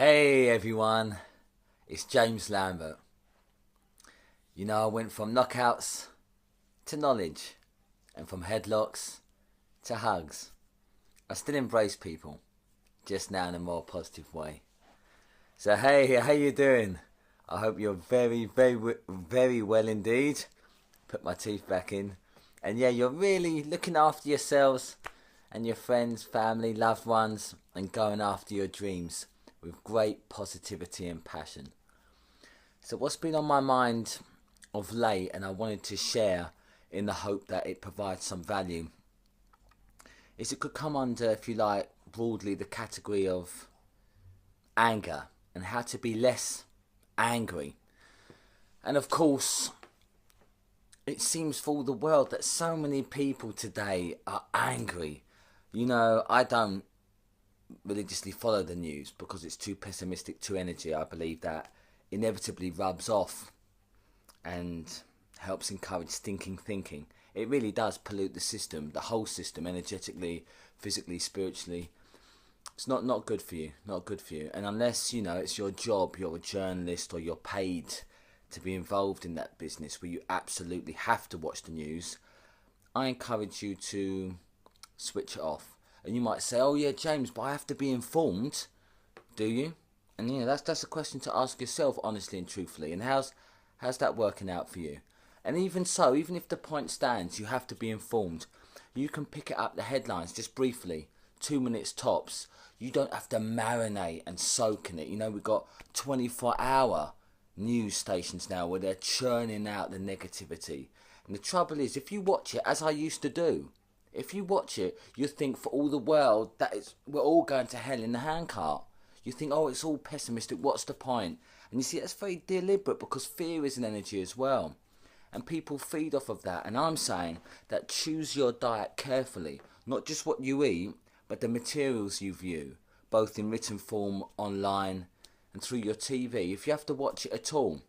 Hey everyone, it's James Lambert. You know, I went from knockouts to knowledge and from headlocks to hugs. I still embrace people, just now in a more positive way. So hey, how you doing? I hope you're very well indeed. Put my teeth back in. And yeah, you're really looking after yourselves and your friends, family, loved ones, and going after your dreams with great positivity and passion. So what's been on my mind of late, and I wanted to share in the hope that it provides some value, is it could come under, if you like, broadly the category of anger and how to be less angry. And of course, it seems for all the world that so many people today are angry. You know, I don't religiously follow the news because it's too pessimistic, too energy. I believe that inevitably rubs off and helps encourage stinking thinking. It really does pollute the system, the whole system, energetically, physically, spiritually. It's not good for you, not good for you. And unless, you know, it's your job, you're a journalist or you're paid to be involved in that business where you absolutely have to watch the news, I encourage you to switch it off. And you might say, oh yeah, James, but I have to be informed. Do you? And you know, that's a question to ask yourself honestly and truthfully. And how's that working out for you? And even so, even if the point stands, you have to be informed. You can pick it up, the headlines, just briefly, 2 minutes tops. You don't have to marinate and soak in it. You know, we've got 24-hour news stations now where they're churning out the negativity. And the trouble is, if you watch it, as I used to do, if you watch it, you think for all the world that we're all going to hell in the handcart. You think, oh, it's all pessimistic, what's the point? And you see, that's very deliberate because fear is an energy as well. And people feed off of that. And I'm saying that choose your diet carefully. Not just what you eat, but the materials you view, both in written form, online, and through your TV. If you have to watch it at all,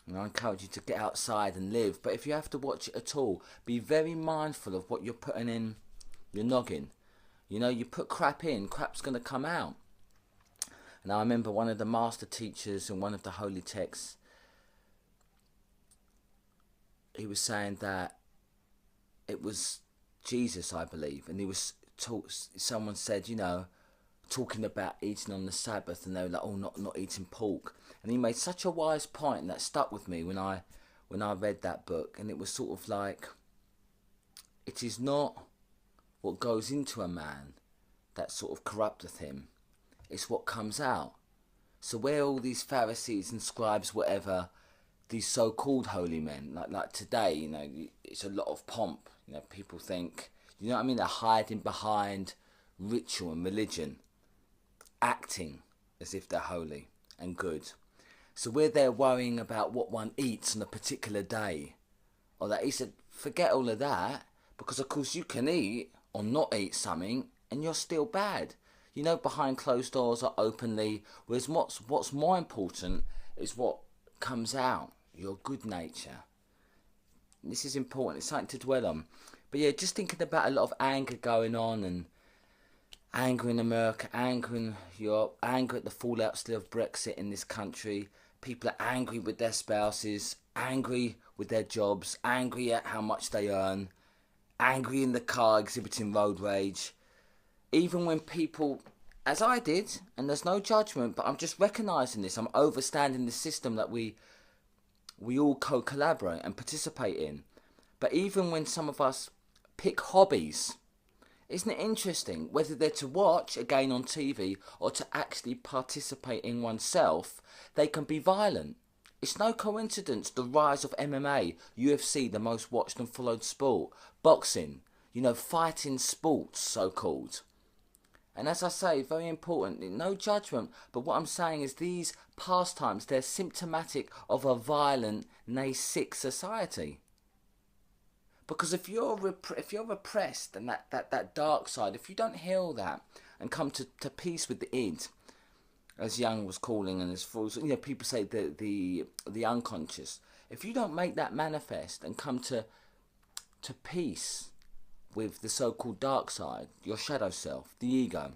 and I encourage you to get outside and live, but if you have to watch it at all, be very mindful of what you're putting in your noggin. You know, you put crap in, crap's going to come out. And I remember one of the master teachers in one of the holy texts, he was saying that it was Jesus, I believe, and he was someone said, you know, talking about eating on the Sabbath, and they were like, oh, not eating pork. And he made such a wise point, and that stuck with me when I read that book. And it was sort of like, it is not what goes into a man that sort of corrupteth him, it's what comes out. So where all these Pharisees and scribes, whatever, these so-called holy men, like today, you know, it's a lot of pomp. You know, people think, you know what I mean, they're hiding behind ritual and religion, acting as if they're holy and good. So where they're worrying about what one eats on a particular day, or that, he said, forget all of that, because of course you can eat or not eat something and you're still bad. You know, behind closed doors or openly, whereas what's more important is what comes out, your good nature. This is important, it's something to dwell on. But yeah, just thinking about a lot of anger going on, and anger in America, anger in Europe, anger at the fallout still of Brexit in this country. People are angry with their spouses, angry with their jobs, angry at how much they earn, angry in the car exhibiting road rage. Even when people, as I did, and there's no judgment, but I'm just recognising this, I'm overstanding the system that we all co-collaborate and participate in. But even when some of us pick hobbies, isn't it interesting whether they're to watch again on TV or to actually participate in oneself, they can be violent. It's no coincidence the rise of MMA, UFC, the most watched and followed sport, boxing, you know, fighting sports, so-called. And as I say, very important, no judgment, but what I'm saying is these pastimes, they're symptomatic of a violent, nay, sick society. Because if you're repressed and that dark side, if you don't heal that and come to peace with the id, as Young was calling, and as you know, people say the unconscious. If you don't make that manifest and come to peace with the so-called dark side, your shadow self, the ego,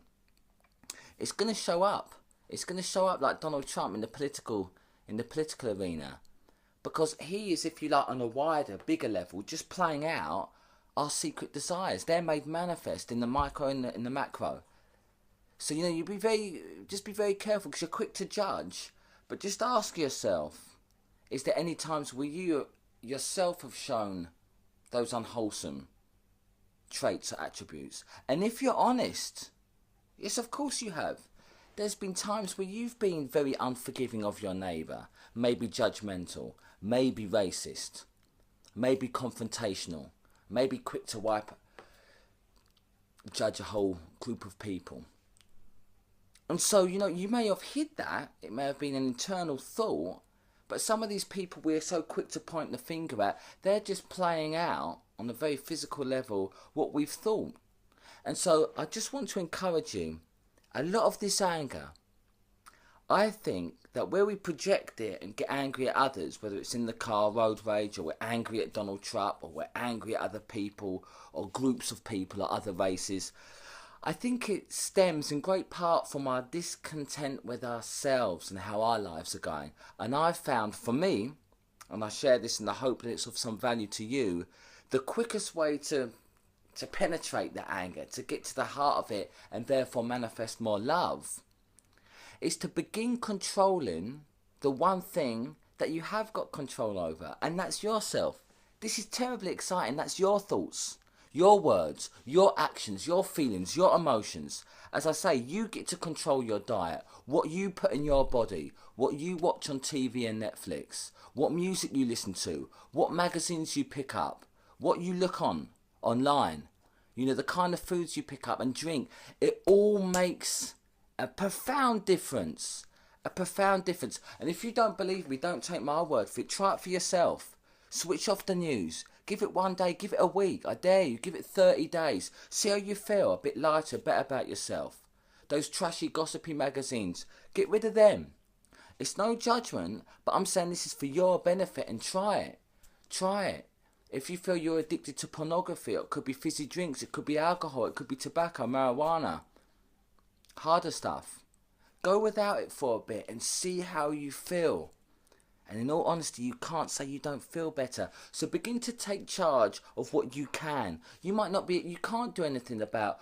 it's going to show up. It's going to show up like Donald Trump in the political arena, because he is, if you like, on a wider, bigger level, just playing out our secret desires. They're made manifest in the micro and in the macro. So, you know, you be very careful, because you're quick to judge. But just ask yourself, is there any times where you yourself have shown those unwholesome traits or attributes? And if you're honest, yes, of course you have. There's been times where you've been very unforgiving of your neighbour, maybe judgmental, maybe racist, maybe confrontational, maybe quick to judge a whole group of people. And so, you know, you may have hid that. It may have been an internal thought. But some of these people we're so quick to point the finger at, they're just playing out on a very physical level what we've thought. And so I just want to encourage you, a lot of this anger, I think that where we project it and get angry at others, whether it's in the car, road rage, or we're angry at Donald Trump, or we're angry at other people, or groups of people, or other races, I think it stems in great part from our discontent with ourselves and how our lives are going. And I've found, for me, and I share this in the hope that it's of some value to you, the quickest way to penetrate the anger, to get to the heart of it, and therefore manifest more love, is to begin controlling the one thing that you have got control over, and that's yourself. This is terribly exciting. That's your thoughts, your words, your actions, your feelings, your emotions. As I say, you get to control your diet, what you put in your body, what you watch on TV and Netflix, what music you listen to, what magazines you pick up, what you look online, you know, the kind of foods you pick up and drink. It all makes a profound difference. A profound difference. And if you don't believe me, don't take my word for it. Try it for yourself. Switch off the news. Give it one day, give it a week. I dare you, give it 30 days. See how you feel, a bit lighter, better about yourself. Those trashy, gossipy magazines, get rid of them. It's no judgment, but I'm saying this is for your benefit, and try it. Try it. If you feel you're addicted to pornography, it could be fizzy drinks, it could be alcohol, it could be tobacco, marijuana, harder stuff. Go without it for a bit and see how you feel. And in all honesty, you can't say you don't feel better. So begin to take charge of what you can. You can't do anything about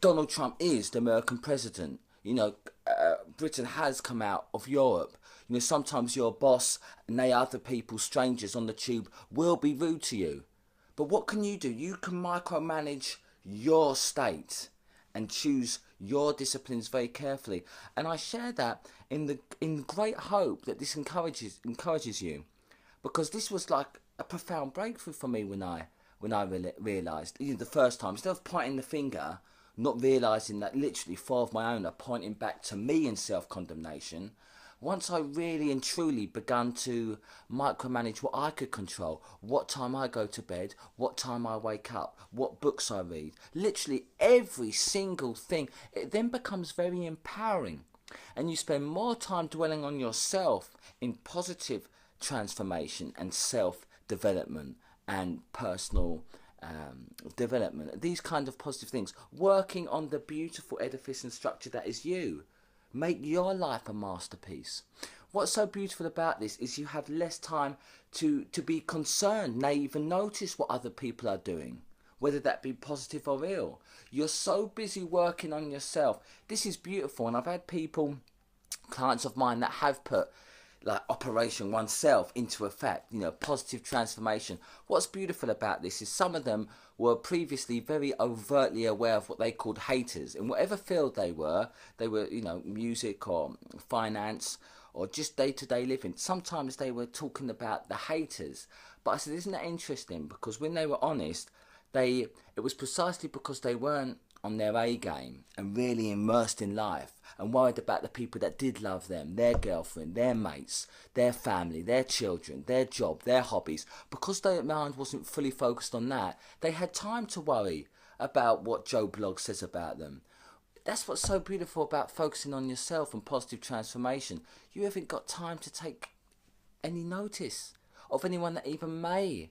Donald Trump is the American president. Britain has come out of Europe. Sometimes your boss and other people, strangers on the tube, will be rude to you. But what can you do? You can micromanage your state and choose your disciplines very carefully. And I share that in great hope that this encourages you, because this was like a profound breakthrough for me when I realised, the first time, instead of pointing the finger, not realising that literally 4 of my own are pointing back to me in self-condemnation. Once I really and truly began to micromanage what I could control, what time I go to bed, what time I wake up, what books I read, literally every single thing, it then becomes very empowering. And you spend more time dwelling on yourself in positive transformation and self-development and personal development. These kind of positive things. Working on the beautiful edifice and structure that is you. Make your life a masterpiece. What's so beautiful about this is you have less time to be concerned, nay, even notice what other people are doing, whether that be positive or ill. You're so busy working on yourself. This is beautiful, and I've had clients of mine that have put like Operation Oneself into effect, positive transformation. What's beautiful about this is some of them were previously very overtly aware of what they called haters. In whatever field they were, music or finance or just day-to-day living. Sometimes they were talking about the haters. But I said, isn't that interesting? Because when they were honest, it was precisely because they weren't on their A game and really immersed in life and worried about the people that did love them, their girlfriend, their mates, their family, their children, their job, their hobbies. Because their mind wasn't fully focused on that, they had time to worry about what Joe Blogg says about them. That's what's so beautiful about focusing on yourself and positive transformation. You haven't got time to take any notice of anyone that even may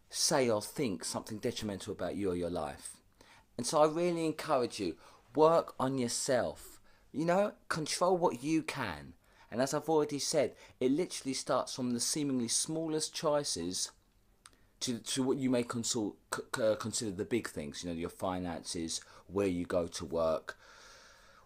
say or think something detrimental about you or your life. And so I really encourage you, work on yourself. You know, control what you can. And as I've already said, it literally starts from the seemingly smallest choices to what you may consider the big things. You know, your finances, where you go to work,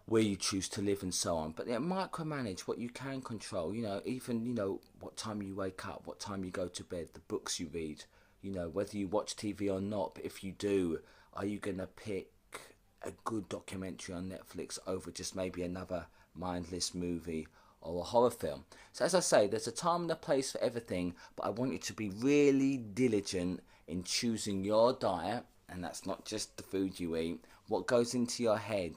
where you choose to live, and so on. But yeah, micromanage what you can control. You know, even, you know, what time you wake up, what time you go to bed, the books you read, you know, whether you watch TV or not. But if you do, are you going to pick a good documentary on Netflix over just maybe another mindless movie or a horror film? So as I say, there's a time and a place for everything, but I want you to be really diligent in choosing your diet, and that's not just the food you eat, what goes into your head,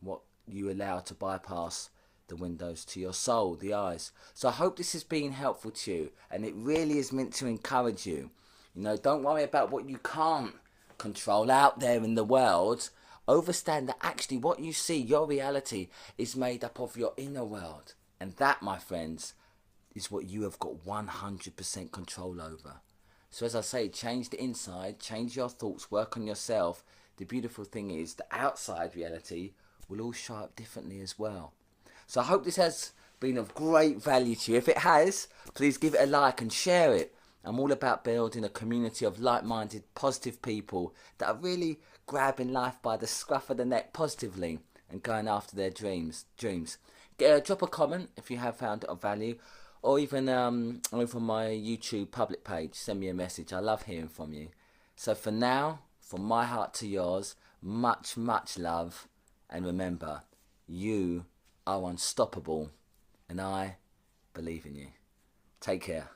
what you allow to bypass the windows to your soul, the eyes. So I hope this has been helpful to you, and it really is meant to encourage you. You know, don't worry about what you can't control out there in the world. Understand that actually what you see, your reality, is made up of your inner world. And that, my friends, is what you have got 100% control over. So as I say, change the inside, change your thoughts, work on yourself. The beautiful thing is the outside reality will all show up differently as well. So I hope this has been of great value to you. If it has, please give it a like and share it. I'm all about building a community of like-minded, positive people that are really grabbing life by the scruff of the neck positively and going after their dreams. Drop a comment if you have found it of value, or even over my YouTube public page, send me a message. I love hearing from you. So for now, from my heart to yours, much, much love. And remember, you are unstoppable, and I believe in you. Take care.